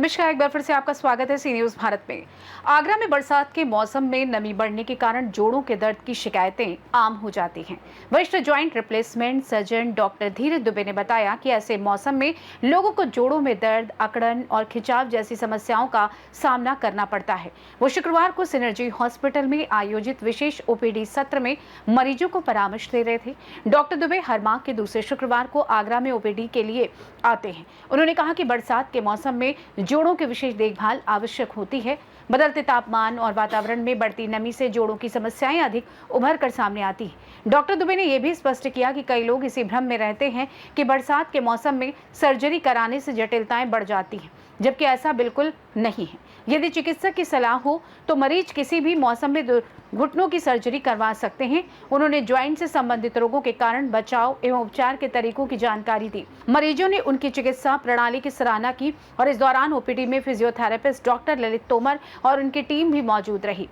नमस्कार, एक बार फिर से आपका स्वागत है सी न्यूज भारत में। आगरा में बरसात के मौसम में नमी बढ़ने के कारण जोड़ों के दर्द की शिकायतें आम हो जाती हैं। वरिष्ठ जॉइंट रिप्लेसमेंट सर्जन डॉक्टर धीरज दुबे ने बताया कि ऐसे मौसम में लोगों को जोड़ों में दर्द, अकड़न और खिंचाव जैसी समस्याओं का सामना करना पड़ता है। वो शुक्रवार को सिनर्जी हॉस्पिटल में आयोजित विशेष ओपीडी सत्र में मरीजों को परामर्श दे रहे थे। डॉक्टर दुबे हर माह के दूसरे शुक्रवार को आगरा में ओपीडी के लिए आते हैं। उन्होंने कहा कि बरसात के मौसम में जोड़ों की विशेष देखभाल आवश्यक होती है। बदलते तापमान और वातावरण में बढ़ती नमी से जोड़ों की समस्याएं अधिक उभर कर सामने आती हैं। डॉक्टर दुबे ने यह भी स्पष्ट किया कि कई लोग इसी भ्रम में रहते हैं कि बरसात के मौसम में सर्जरी कराने से जटिलताएं बढ़ जाती हैं, जबकि ऐसा बिल्कुल नहीं है। यदि चिकित्सक की सलाह हो तो मरीज किसी भी मौसम में घुटनों की सर्जरी करवा सकते हैं। उन्होंने ज्वाइंट से संबंधित रोगों के कारण, बचाव एवं उपचार के तरीकों की जानकारी दी। मरीजों ने उनकी चिकित्सा प्रणाली की सराहना की और इस दौरान ओपीडी में फिजियोथेरेपिस्ट डॉक्टर ललित तोमर और उनकी टीम भी मौजूद रही।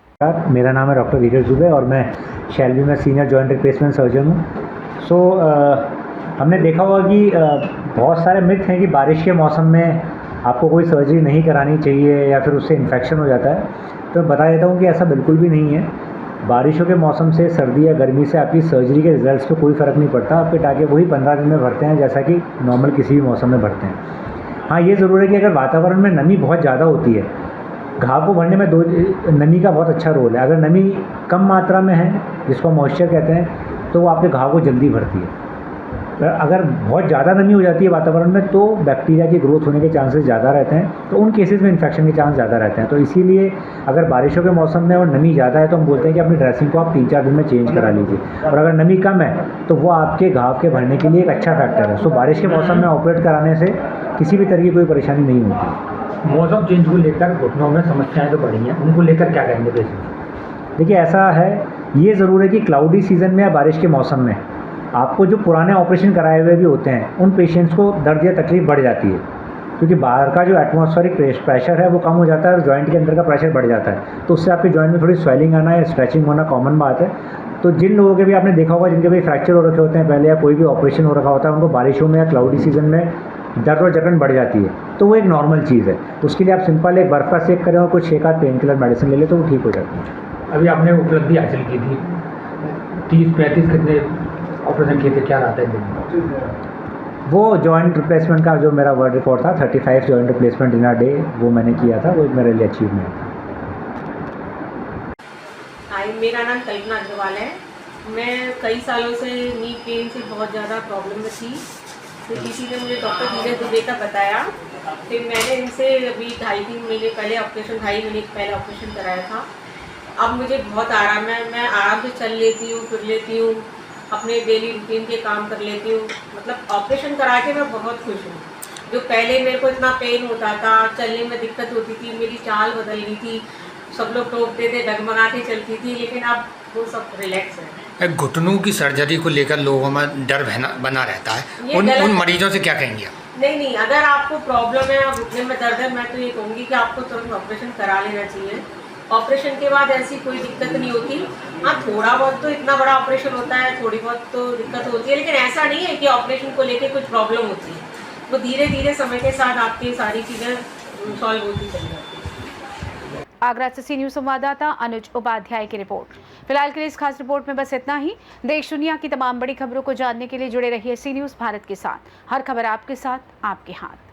मेरा नाम है डॉक्टर धीरज दुबे और मैं शैलबी में सीनियर जॉइंट रिप्लेसमेंट सर्जन हूँ। हमने देखा होगा कि बहुत सारे मिथ हैं कि बारिश के मौसम में आपको कोई सर्जरी नहीं करानी चाहिए या फिर उससे इन्फेक्शन हो जाता है। तो बता देता हूँ कि ऐसा बिल्कुल भी नहीं है। बारिशों के मौसम से, सर्दी या गर्मी से आपकी सर्जरी के रिजल्ट्स पे कोई फ़र्क नहीं पड़ता। आपके टाँके वही 15 दिन में भरते हैं जैसा कि नॉर्मल किसी भी मौसम में भरते हैं। हाँ, ये ज़रूर है कि अगर वातावरण में नमी बहुत ज़्यादा होती है, घाव को भरने में नमी का बहुत अच्छा रोल है। अगर नमी कम मात्रा में है, जिसको मॉइस्चर कहते हैं, तो वो आपके घाव को जल्दी भरती है। अगर बहुत ज़्यादा नमी हो जाती है वातावरण में तो बैक्टीरिया की ग्रोथ होने के चांसेस ज़्यादा रहते हैं, तो उन केसेस में इन्फेक्शन के चांस ज़्यादा रहते हैं। तो इसीलिए अगर बारिशों के मौसम में और नमी ज़्यादा है तो हम बोलते हैं कि अपनी ड्रेसिंग को आप 3-4 दिन में चेंज करा लीजिए। और अगर नमी कम है तो वो आपके घाव के भरने के लिए एक अच्छा फैक्टर है। सो बारिश के मौसम में ऑपरेट कराने से किसी भी तरह की कोई परेशानी नहीं होती। मौसम चेंज को लेकर घुटनों में समस्याएं तो बढ़ी हैं, उनको लेकर क्या करेंगे पेशेंट? देखिए, ऐसा है, ये ज़रूर है कि क्लाउडी सीज़न में या बारिश के मौसम में आपको जो पुराने ऑपरेशन कराए हुए भी होते हैं उन पेशेंट्स को दर्द या तकलीफ बढ़ जाती है, क्योंकि बाहर का जो एटमॉस्फेरिक प्रेशर है वो कम हो जाता है और जॉइंट के अंदर का प्रेशर बढ़ जाता है। तो उससे आपके जॉइंट में थोड़ी स्वेलिंग आना या स्ट्रेचिंग होना कॉमन बात है। तो जिन लोगों के भी आपने देखा होगा जिनके भी फ्रैक्चर हो रखे होते हैं पहले या कोई भी ऑपरेशन हो रखा होता है, उनको बारिशों में या क्लाउडी सीज़न में दर्द और जकड़न बढ़ जाती है। तो वो एक नॉर्मल चीज़ है। उसके लिए आप सिंपल एक बर्फ़ का सेक करें और कुछ 1 आध पेन किलर मेडिसिन ले लें तो वो ठीक हो जाती है। अभी आपने उपलब्धि हासिल की थी, 30-35 कितने ऑपरेशन किए थे, क्या रहता है? वो जॉइंट रिप्लेसमेंट का जो मेरा वर्ल्ड रिकॉर्ड था 35 joint replacement in a day, वो मैंने किया था। वो मेरे लिए अचीवमेंट था। हाय, मेरा नाम कल्पना अग्रवाल है। मैं कई सालों से नी पेन से बहुत ज़्यादा प्रॉब्लम में थी। तो किसी ने मुझे डॉक्टर धीरज दुबे का बताया, फिर मैंने इनसे अभी 2.5-3 महीने पहले ऑपरेशन 2.5 महीने पहले ऑपरेशन कराया था। अब मुझे बहुत आराम है, मैं आराम से चल लेती हूँ, फिर लेती हूँ, अपने डेली रूटीन के काम कर लेती हूँ। मतलब ऑपरेशन करा के मैं बहुत खुश हूँ। जो पहले मेरे को इतना पेन होता था, चलने में दिक्कत होती थी, मेरी चाल बदल गई थी, सब लोग टोकते थे, डगमगा के चलती थी, लेकिन अब वो सब रिलैक्स है। घुटनों की सर्जरी को लेकर लोगों में डर बना रहता है, उन मरीजों से क्या कहेंगे आप? नहीं, अगर आपको प्रॉब्लम है और घुटने में दर्द है, मैं तो ये कहूँगी कि आपको तुरंत ऑपरेशन करा लेना चाहिए। ऑपरेशन के बाद ऐसी कोई दिक्कत नहीं होती। हाँ, थोड़ा बहुत तो, इतना बड़ा ऑपरेशन होता है, थोड़ी बहुत तो दिक्कत होती है, लेकिन ऐसा नहीं है कि ऑपरेशन को लेके कुछ प्रॉब्लम होती है। वो धीरे धीरे समय के साथ आपकी सारी चीज़ें सॉल्व होती चली जाती है। आगरा से सी न्यूज संवाददाता अनुज उपाध्याय की रिपोर्ट। फिलहाल के लिए इस खास रिपोर्ट में बस इतना ही। देश दुनिया की तमाम बड़ी खबरों को जानने के लिए जुड़े रहिए सी न्यूज भारत के साथ। हर खबर आपके साथ, आपके हाथ।